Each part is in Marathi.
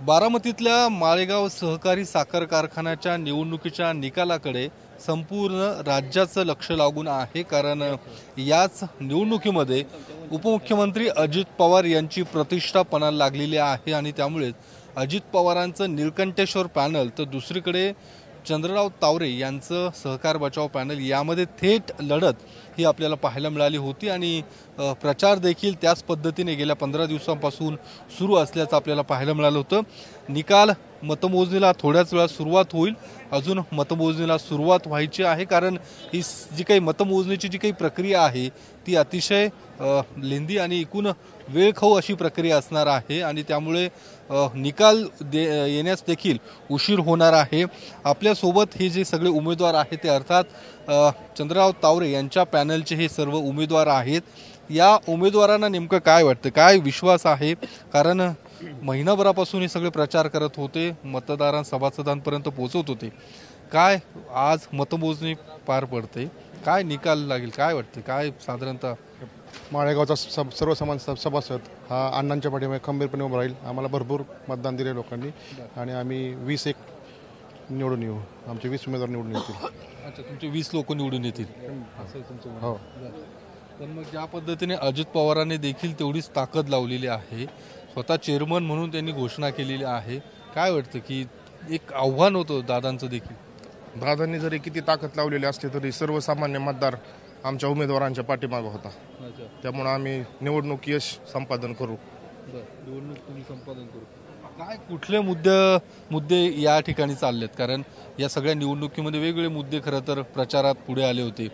बारामतीतल्या माळेगाव सहकारी साखर कारखान्याच्या निवडणुकीच्या निकालाकडे संपूर्ण राज्याचं लक्ष लागून आहे। कारण याच निवडणुकीमध्ये उपमुख्यमंत्री अजित पवार यांची प्रतिष्ठा पणाला लागलेली आहे आणि त्यामुळे अजित पवारांचं निळकंठेश्वर पॅनल तर दुसरीकडे चंद्रराव तावरे यांचं सहकार बचाव पॅनल यामध्ये थेट लढत ही आपल्याला पाहायला मिळाली होती आणि प्रचार देखील त्याच पद्धतीने गेल्या 15 दिवसांपासून सुरू असल्याचं आपल्याला पाहायला मिळालं होतं। निकाल मतमोजणीला थोड्याच वेळात सुरुवात होईल। अजून मतमोजणीला सुरुवात व्हायची आहे कारण ही जी काही मतमोजणीची जी काही प्रक्रिया आहे ती अतिशय लेंदी आणि एकूण वेळखाऊ अशी प्रक्रिया असणार आहे आणि त्यामुळे निकाल येण्यास देखील उशीर होणार आहे। आपल्यासोबत हे जे सगळे उमेदवार आहेत ते अर्थात चंद्रराव तावरे यांच्या पॅनलचे हे सर्व उमेदवार आहेत। या उमेदवारांना नेमकं काय वाटतं, काय विश्वास आहे? कारण महिनाभरापासून हे सगळे प्रचार करत होते, सभासदांपर्यंत पोहोचवत होते। काय आज मतमोजणी पार पडते, काय निकाल लागेल, काय वाटतं, काय साधारणतः? माळेगावचा सर्वसामान्य सभासद हा अण्णांच्या पाठीमागे खंबीरपणे उभा राहील। आम्हाला भरपूर मतदान दिले लोकांनी आणि आम्ही 20 निवडून येऊ। आमचे 20 उमेदवार निवडून येतील। अच्छा, तुमचे 20 लोक निवडून येतील असं तुमचं? हो। पण मग ज्या पद्धतीने अजित पवारांनी देखील तेवढीच ताकद लावलेली आहे, स्वतः चेअरमन म्हणून त्यांनी घोषणा केलेली आहे, काय वाटतं की एक आव्हान होतं दादांचं देखील? दादांनी जरी किती ताकद लावलेली असली तरी सर्वसामान्य मतदार आमच्या उमेदवारांच्या पाठीमागे होता। त्यामुळे आम्ही निवडणूक यश संपादन करू। निवडणूक तुम्ही संपादन करू काय, कुठले मुद्दे या ठिकाणी चाललेत? कारण या सगळ्या निवडणुकीमध्ये वेगवेगळे मुद्दे खरं तर प्रचारात पुढे आले होते,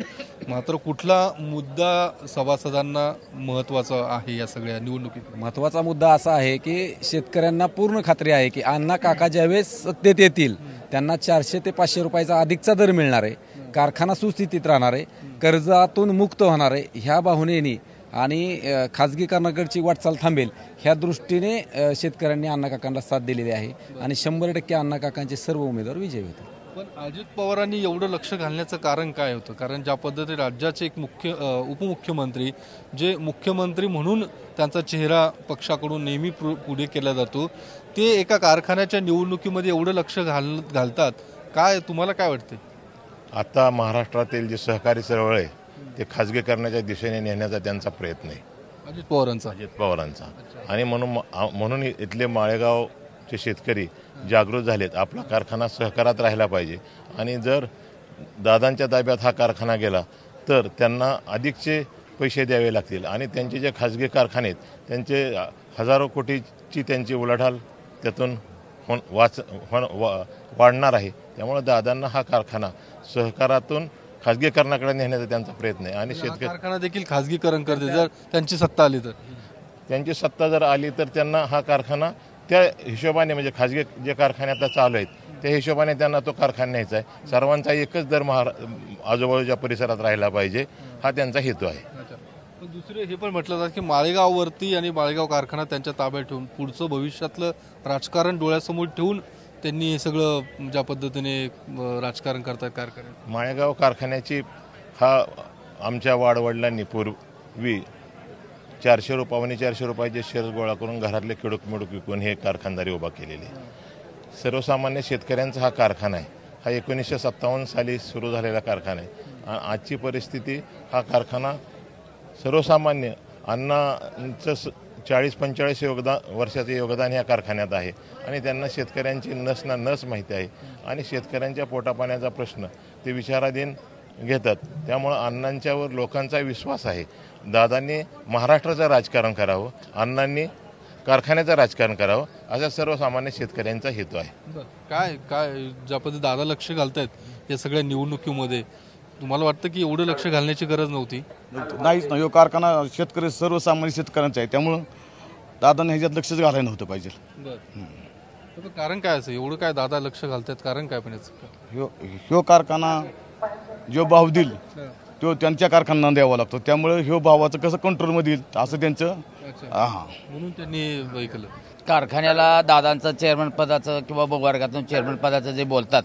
मात्र कुठला मुद्दा सभासदांना महत्त्वाचा आहे या सगळ्या निवडणुकीत? महत्त्वाचा मुद्दा असा आहे की शेतकऱ्यांना पूर्ण खात्री आहे की अण्णा काका ज्यावेळेस सत्तेत येतील त्यांना 400 ते 500 रुपयाचा अधिकचा दर मिळणार आहे, कारखाना सुस्थितीत राहणार आहे, कर्जातून मुक्त होणार आहे। ह्या भावनेने आणि खाजगीकरणाकडची वाटचाल थांबेल ह्या दृष्टीने शेतकऱ्यांनी अण्णा काकांना साथ दिलेली आहे आणि 100% अण्णा काकांचे सर्व उमेदवार विजयी होतील। पण अजित पवारांनी एवढं लक्ष घालण्याचं कारण काय होतं? कारण ज्या पद्धतीने राज्याचे एक उपमुख्यमंत्री, जे मुख्यमंत्री म्हणून त्यांचा चेहरा पक्षाकडून नेहमी पुढे केला जातो, ते एका कारखान्याच्या निवडणुकीमध्ये एवढं लक्ष घालतात, काय तुम्हाला काय वाटते? आता महाराष्ट्रातील जे सहकारी चळवळ आहे ते खाजगीकरणाच्या दिशेने नेण्याचा त्यांचा प्रयत्न आहे अजित पवारांचा आणि म्हणून इथले माळेगावचे शेतकरी जागृत झालेत। आपला कारखाना सहकारात राहिला पाहिजे आणि जर दादांच्या ताब्यात हा कारखाना गेला तर त्यांना अधिकचे पैसे द्यावे लागतील आणि त्यांचे जे खाजगी कारखाने आहेत त्यांचे हजारो कोटीची त्यांची उलाढाल त्यातून वाढणार आहे। त्यामुळे दादांना हा कारखाना सहकारातून खाजगीकरणाकडे नेण्याचा त्यांचा प्रयत्न आहे आणि शेतकरी कारखाना देखील खाजगीकरण करते जर त्यांची सत्ता आली तर। त्यांची सत्ता जर आली तर त्यांना हा कारखाना त्या हिशोबाने म्हणजे खाजगी जे कारखाने आता चालू आहेत त्या हिशोबाने त्यांना तो कारखाना न्यायचा आहे। सर्वांचा एकच दर आजूबाजूच्या परिसरात राहिला पाहिजे हा त्यांचा हेतू आहे। दुसरे हे पण म्हटलं जातं की माळेगाववरती आणि माळेगाव कारखाना त्यांच्या ताब्यात ठेवून पुढचं भविष्यातलं राजकारण डोळ्यासमोर ठेवून त्यांनी हे सगळं ज्या पद्धतीने राजकारण करतात कारखान्यात। माळेगाव कारखान्याची हा आमच्या वाडवडिलांनी पूर्वी 400 रुपयाचे शेअर गोळा करून घरातले किडूक मिडूक विकून हे कारखानदारी उभा केलेली। सर्वसामान्य शेतकऱ्यांचा हा कारखाना आहे। हा 1957 साली सुरू झालेला कारखाना आहे। आजची परिस्थिती हा कारखाना सर्वसामान्य अण्णांचं 40-45 वर्षाचं योगदान या कारखान्यात आहे आणि त्यांना शेतकऱ्यांची नस माहिती आहे आणि शेतकऱ्यांच्या पोटापाण्याचा प्रश्न ते विचाराधीन घेतात। त्यामुळं अण्णांच्यावर लोकांचा विश्वास आहे। दादांनी महाराष्ट्राचं राजकारण करावं, अण्णांनी कारखान्याचं राजकारण करावं असा सर्वसामान्य शेतकऱ्यांचा हेतू आहे। काय ज्या पद्धतीने दादा लक्ष घालतायत या सगळ्या निवडणुकीमध्ये, तुम्हाला वाटतं की एवढं लक्ष घालण्याची गरज नव्हती? नाहीच ना, कारखाना शेतकरी सर्वसामान्य शेतकऱ्यांचा आहे त्यामुळं दादांनी ह्याच्यात लक्षच घालायला नव्हतं पाहिजे। कारण काय असं एवढं काय दादा लक्ष घालतात, कारण काय? पण ह्यो कारखाना जो भाव देईल तो त्यांच्या कारखान्यांना द्यावा लागतो, त्यामुळे ह्यो भावाचं कसं कंट्रोलमध्ये येईल असं त्यांचं म्हणून त्यांनी केलं। कारखान्याला दादांचं चेअरमन पदाचं किंवा वर्गातून चेअरमन पदाचं जे बोलतात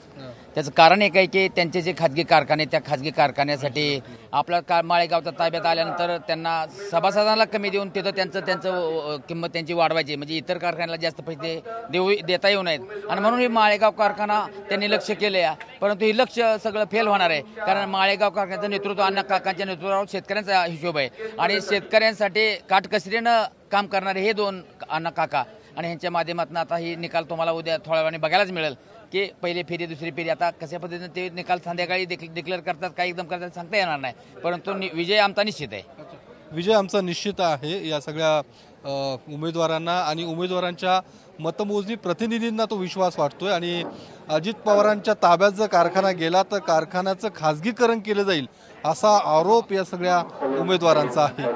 त्याचं कारण एक आहे की त्यांचे जे खाजगी कारखाने त्या खाजगी कारखान्यासाठी आपला माळेगावचा ताब्यात आल्यानंतर त्यांना सभासदांना कमी देऊन तिथं त्यांचं किंमत त्यांची वाढवायची, म्हणजे इतर कारखान्याला जास्त पैसे देता येऊ नयेत आणि म्हणून हे माळेगाव कारखाना त्यांनी लक्ष केले आहे. परंतु हे लक्ष सगळं फेल होणार आहे, कारण माळेगाव कारखान्याचं नेतृत्व अण्णा काकांच्या नेतृत्वावर शेतकऱ्यांचा हिशोब आहे आणि शेतकऱ्यांसाठी काटकसरीनं काम करणारे हे दोन अण्णा काका आणि ह्यांच्या माध्यमातून आता ही निकाल तुम्हाला उद्या थोड्या वेळाने बघायलाच मिळेल की पहिली फेरी दुसरी फेरी आता कशा पद्धतीने ते निकाल संध्याकाळी डिक्लेअर करतात, काय एकदम करतात सांगता येणार नाही, परंतु विजय आमचा निश्चित आहे. विजय आमचा निश्चित आहे. या सगळ्या उमेदवारांना आणि उमेदवारांच्या मतमोजणी प्रतिनिधींना तो विश्वास वाटतोय आणि अजित पवारांच्या ताब्यात जर कारखाना गेला तर कारखान्याचं खाजगीकरण केलं जाईल असा आरोप या सगळ्या उमेदवारांचा आहे.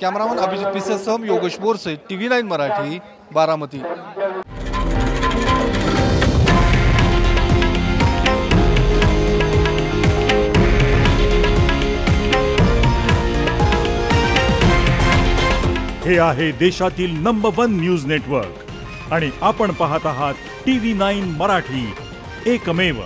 कॅमेरामन अभिजित पिसेसह योगेश बोरसे, TV9 मराठी, बारामती. हे आहे देशातील नंबर 1 न्यूज नेटवर्क आणि आपण पाहत आहात TV9 मराठी, एकमेव.